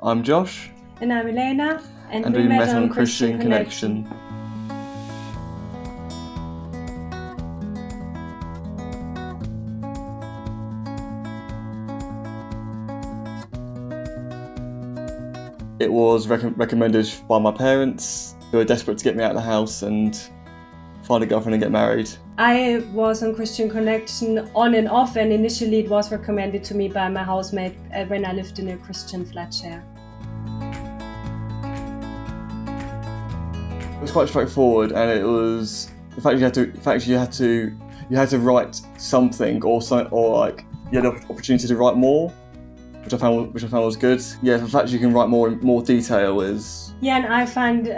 I'm Josh. And I'm Elena, and we met on Christian Connection. It was recommended by my parents, who were desperate to get me out of the house and find a girlfriend and get married. I was on Christian Connection on and off, and initially it was recommended to me by my housemate when I lived in a Christian flat share. It was quite straightforward, and it was the fact you had to write something, or like you had the opportunity to write more, which I found was good. Yeah, the fact you can write more detail is. Yeah, and I find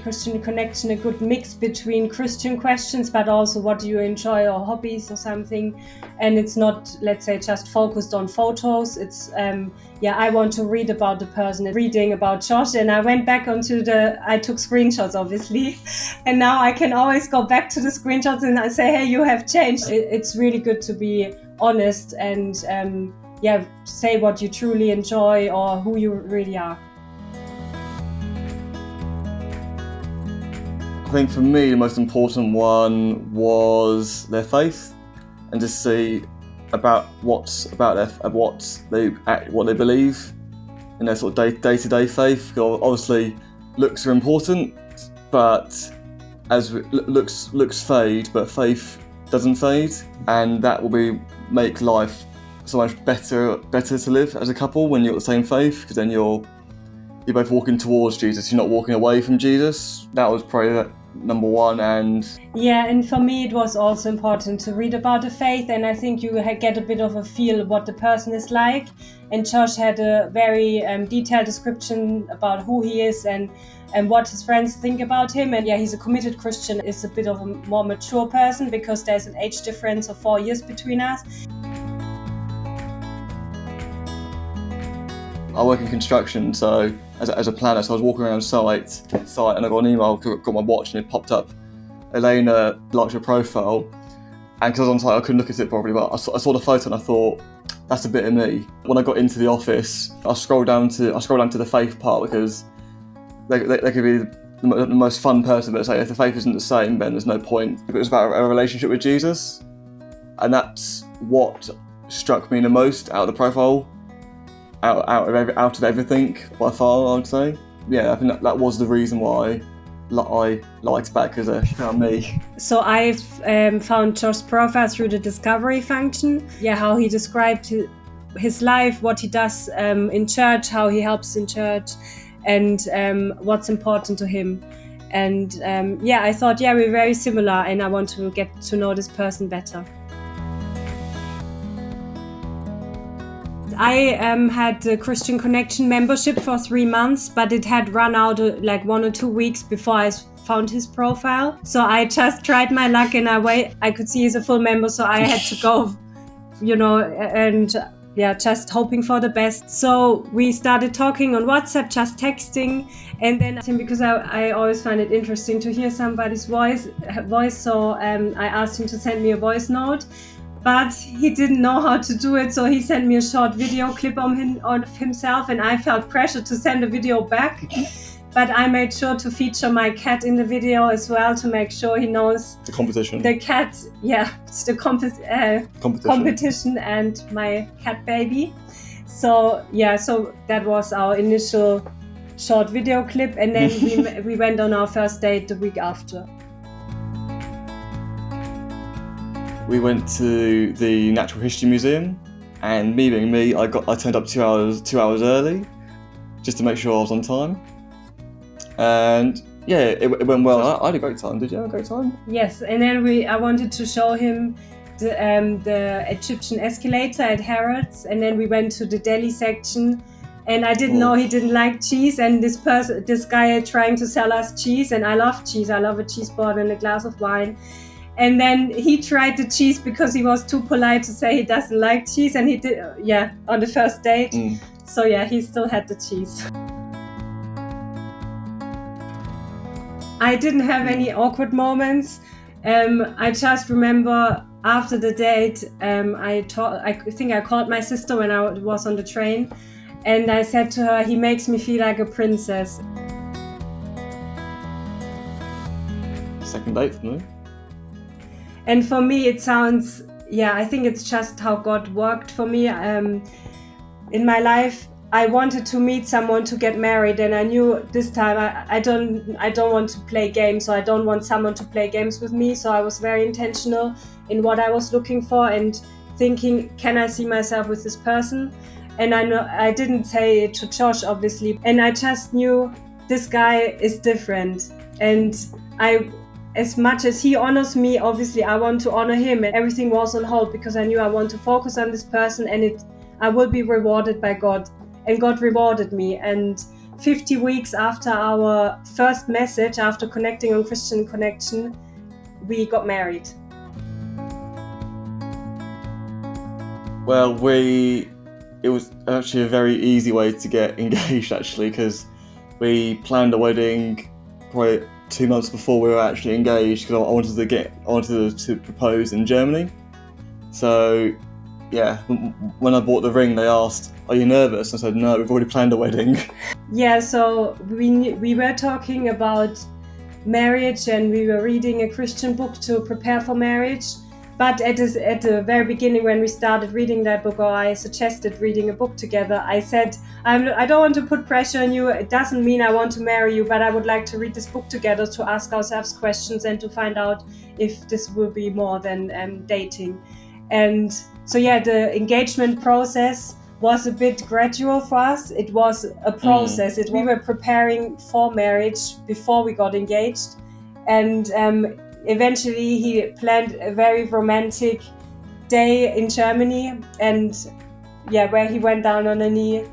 Christian Connection a good mix between Christian questions, but also what do you enjoy or hobbies or something. And it's not, let's say, just focused on photos. It's, I want to read about the person, reading about Josh. And I went back I took screenshots, obviously. And now I can always go back to the screenshots and I say, hey, you have changed. It's really good to be honest and, say what you truly enjoy or who you really are. I think for me the most important one was their faith, and to see about what they believe in their sort of day-to-day faith. Because obviously, looks are important, but as looks fade, but faith doesn't fade, and that will make life so much better to live as a couple when you're the same faith, because then you're both walking towards Jesus, you're not walking away from Jesus. That was probably number one. And for me it was also important to read about the faith, and I think you get a bit of a feel what the person is like. And Josh had a very detailed description about who he is and what his friends think about him. And he's a committed Christian, is a bit of a more mature person because there's an age difference of 4 years between us. I work in construction, so as a planner, so I was walking around site, and I got an email, got my watch, and it popped up, Elena liked your profile, and because I was on site, I couldn't look at it properly, but I saw the photo and I thought, that's a bit of me. When I got into the office, I scrolled down to the faith part, because they could be the most fun person, but say if the faith isn't the same, then there's no point. It was about a relationship with Jesus, and that's what struck me the most out of the profile. Out of everything by far, I would say. Yeah, I think that was the reason why I liked back, because she found me. So I've found Josh's profile through the discovery function. How he described his life, what he does in church, how he helps in church, and what's important to him. And I thought, we're very similar, and I want to get to know this person better. I had the Christian Connection membership for 3 months, but it had run out like 1 or 2 weeks before I found his profile. So I just tried my luck, and I could see he's a full member, so I had to go, just hoping for the best. So we started talking on WhatsApp, just texting, and then because I always find it interesting to hear somebody's voice, so I asked him to send me a voice note. But he didn't know how to do it, so he sent me a short video clip of himself, and I felt pressure to send a video back. But I made sure to feature my cat in the video as well, to make sure he knows the competition. The cat, it's the competition and my cat baby. So that was our initial short video clip, and then we went on our first date the week after. We went to the Natural History Museum, and me being me, I turned up 2 hours early, just to make sure I was on time. And it went well. I had a great time. Did you have a great time? Yes, and then I wanted to show him the Egyptian escalator at Harrods, and then we went to the deli section. And I didn't know he didn't like cheese, and this guy trying to sell us cheese, and I love cheese. I love a cheese board and a glass of wine. And then he tried the cheese because he was too polite to say he doesn't like cheese, and he did, on the first date. So he still had the cheese. I didn't have any awkward moments. I just remember after the date, I think I called my sister when I was on the train, And I said to her, he makes me feel like a princess. Second date for me. And for me, it sounds, I think it's just how God worked for me. In my life, I wanted to meet someone to get married, and I knew this time I don't want to play games, so I don't want someone to play games with me. So I was very intentional in what I was looking for and thinking, can I see myself with this person? And I know I didn't say it to Josh, obviously, and I just knew this guy is different, and as much as he honors me, obviously I want to honor him, and everything was on hold because I knew I want to focus on this person, and I will be rewarded by God. And God rewarded me. And 50 weeks after our first message, after connecting on Christian Connection, we got married. Well, it was actually a very easy way to get engaged, actually, because we planned a wedding probably 2 months before we were actually engaged, because I wanted to propose in Germany. So yeah, when I bought the ring, they asked, "Are you nervous?" I said, "No, we've already planned a wedding." Yeah, so we were talking about marriage, and we were reading a Christian book to prepare for marriage. But at the very beginning, when we started reading that book, or I suggested reading a book together, I said, I don't want to put pressure on you. It doesn't mean I want to marry you, but I would like to read this book together to ask ourselves questions and to find out if this will be more than dating. And so, the engagement process was a bit gradual for us. It was a process. We were preparing for marriage before we got engaged. And eventually he planned a very romantic day in Germany, and where he went down on a knee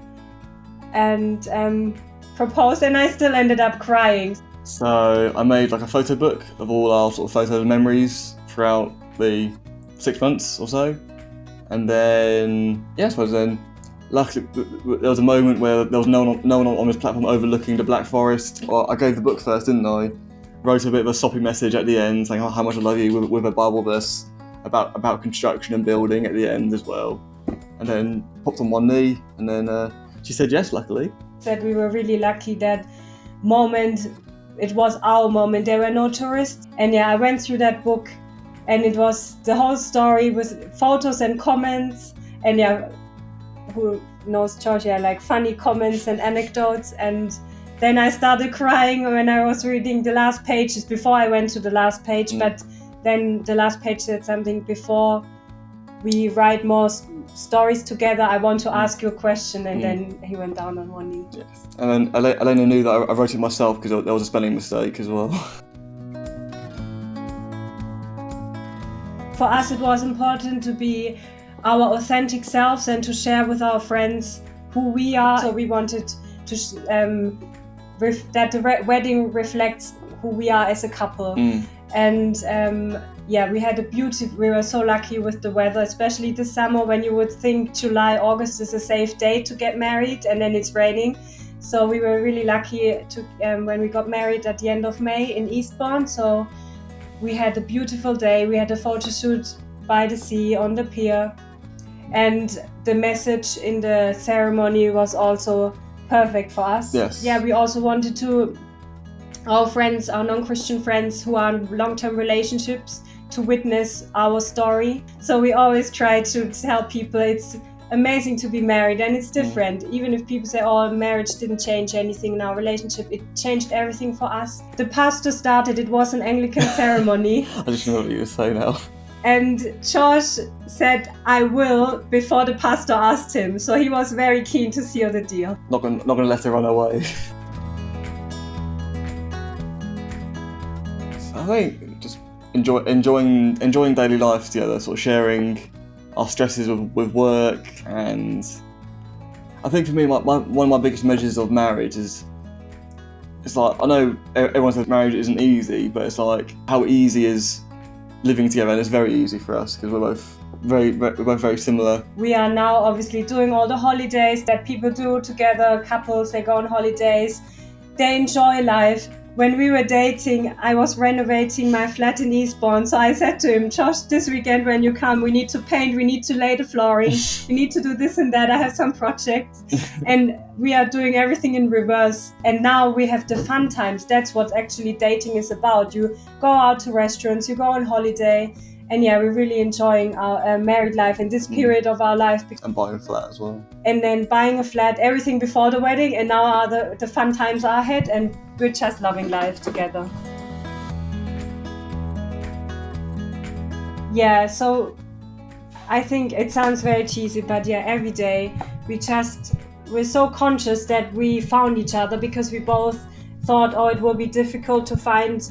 and proposed, and I still ended up crying. So I made like a photo book of all our sort of photos and memories throughout the 6 months or so. And then, I suppose then, luckily there was a moment where there was no one on this platform overlooking the Black Forest. Well, I gave the book first, didn't I? Wrote a bit of a soppy message at the end saying how much I love you with a Bible verse about construction and building at the end as well. And then popped on one knee, and then she said yes, luckily. Said we were really lucky that moment. It was our moment. There were no tourists. And I went through that book, and it was the whole story with photos and comments. And who knows Josh? Like funny comments and anecdotes. And then I started crying when I was reading the last pages before I went to the last page. But then the last page said something: before we write more stories together, I want to ask you a question. And then he went down on one knee. Yes. And then Elena knew that I wrote it myself because there was a spelling mistake as well. For us, it was important to be our authentic selves and to share with our friends who we are. So we wanted to that the wedding reflects who we are as a couple. And we had we were so lucky with the weather, especially this summer, when you would think July, August is a safe day to get married, and then it's raining. So we were really lucky to when we got married at the end of May in Eastbourne. So we had a beautiful day. We had a photo shoot by the sea on the pier, and the message in the ceremony was also perfect for us. Yes. We also wanted our friends, our non-Christian friends who are in long-term relationships, to witness our story. So we always try to tell people it's amazing to be married, and it's different. Even if people say, "Oh, marriage didn't change anything in our relationship," it changed everything for us. The pastor started, it was an Anglican ceremony. I just know what you were saying now. And Josh said, "I will," before the pastor asked him. So he was very keen to seal the deal. Not gonna let her run away. I think just enjoying daily life together, sort of sharing our stresses with work. And I think for me, one of my biggest measures of marriage is, it's like, I know everyone says marriage isn't easy, but it's like, how easy is living together? And it's very easy for us because we're both very similar. We are now obviously doing all the holidays that people do together. Couples, they go on holidays, they enjoy life. when we were dating, I was renovating my flat in Eastbourne. So I said to him, Josh, this weekend when you come, we need to paint, we need to lay the flooring, we need to do this and that. I have some projects. And we are doing everything in reverse. And now we have the fun times. That's what actually dating is about. You go out to restaurants, you go on holiday. And yeah, we're really enjoying our married life in this period of our life. And buying a flat as well. And then buying a flat, everything before the wedding, and now are the fun times are ahead, and we're just loving life together. Yeah, so I think it sounds very cheesy, but yeah, every day we're so conscious that we found each other, because we both thought, it will be difficult to find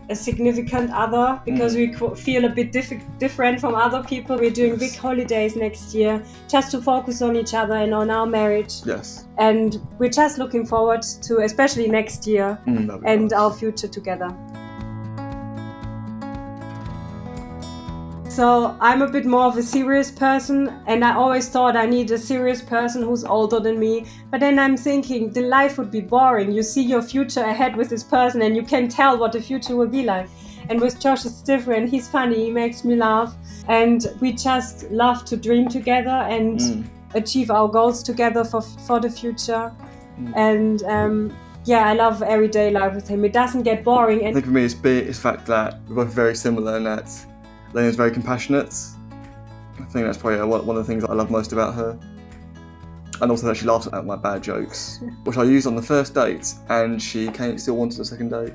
a significant other, because we feel a bit different from other people. We're doing big holidays next year just to focus on each other and on our marriage. Yes. And we're just looking forward to, especially next year, and our future together. So I'm a bit more of a serious person, and I always thought I need a serious person who's older than me. But then I'm thinking the life would be boring. You see your future ahead with this person, and you can tell what the future will be like. And with Josh, it's different. He's funny, he makes me laugh, and we just love to dream together and achieve our goals together for the future. And I love everyday life with him. It doesn't get boring. And I think for me, it's the fact that we're both very similar, and that Elena's very compassionate. I think that's probably one of the things that I love most about her. And also that she laughs at my bad jokes, which I used on the first date, and she still wanted a second date.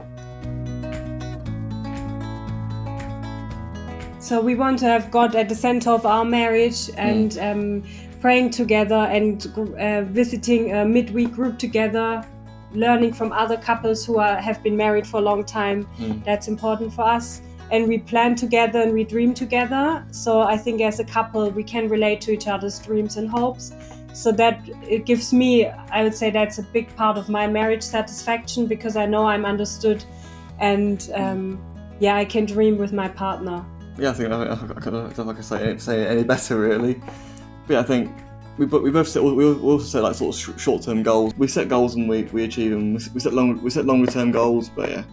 So we want to have God at the center of our marriage, and praying together, and visiting a midweek group together, learning from other couples who have been married for a long time. That's important for us. And we plan together and we dream together. So I think as a couple, we can relate to each other's dreams and hopes. So that it gives me, I would say that's a big part of my marriage satisfaction, because I know I'm understood, and I can dream with my partner. Yeah, I think I don't know if I can say it any better really. But yeah, I think we also set like sort of short-term goals. We set goals and we achieve them. We set longer-term goals, but yeah.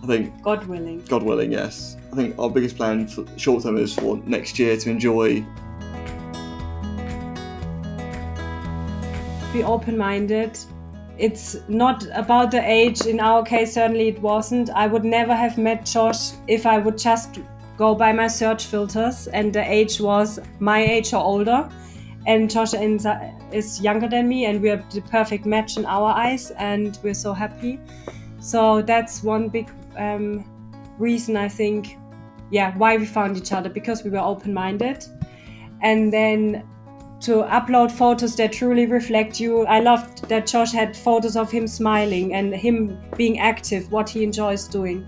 I think God willing, yes. I think our biggest plan for short term is for next year to enjoy. Be open-minded. It's not about the age. In our case, certainly it wasn't. I would never have met Josh if I would just go by my search filters, and the age was my age or older. And Josh is younger than me, and we are the perfect match in our eyes, and we're so happy. So that's one big reason, I think, why we found each other, because we were open-minded. And then to upload photos that truly reflect you. I loved that Josh had photos of him smiling and him being active, what he enjoys doing.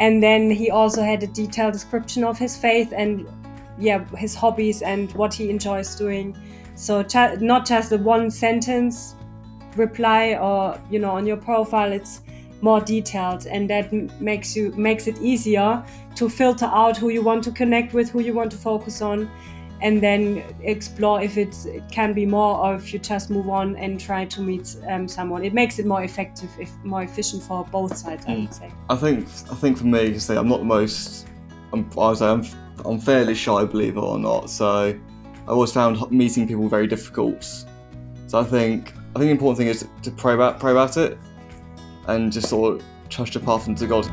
And then he also had a detailed description of his faith and his hobbies and what he enjoys doing. So not just a one sentence reply or on your profile, it's more detailed, and that makes it easier to filter out who you want to connect with, who you want to focus on, and then explore if it can be more, or if you just move on and try to meet someone. It makes it more effective, more efficient for both sides, I would say. I think for me, to say I'm not the most. I'm fairly shy, believe it or not. So I always found meeting people very difficult. So I think the important thing is to pray about it, and just sort of trust your path into God.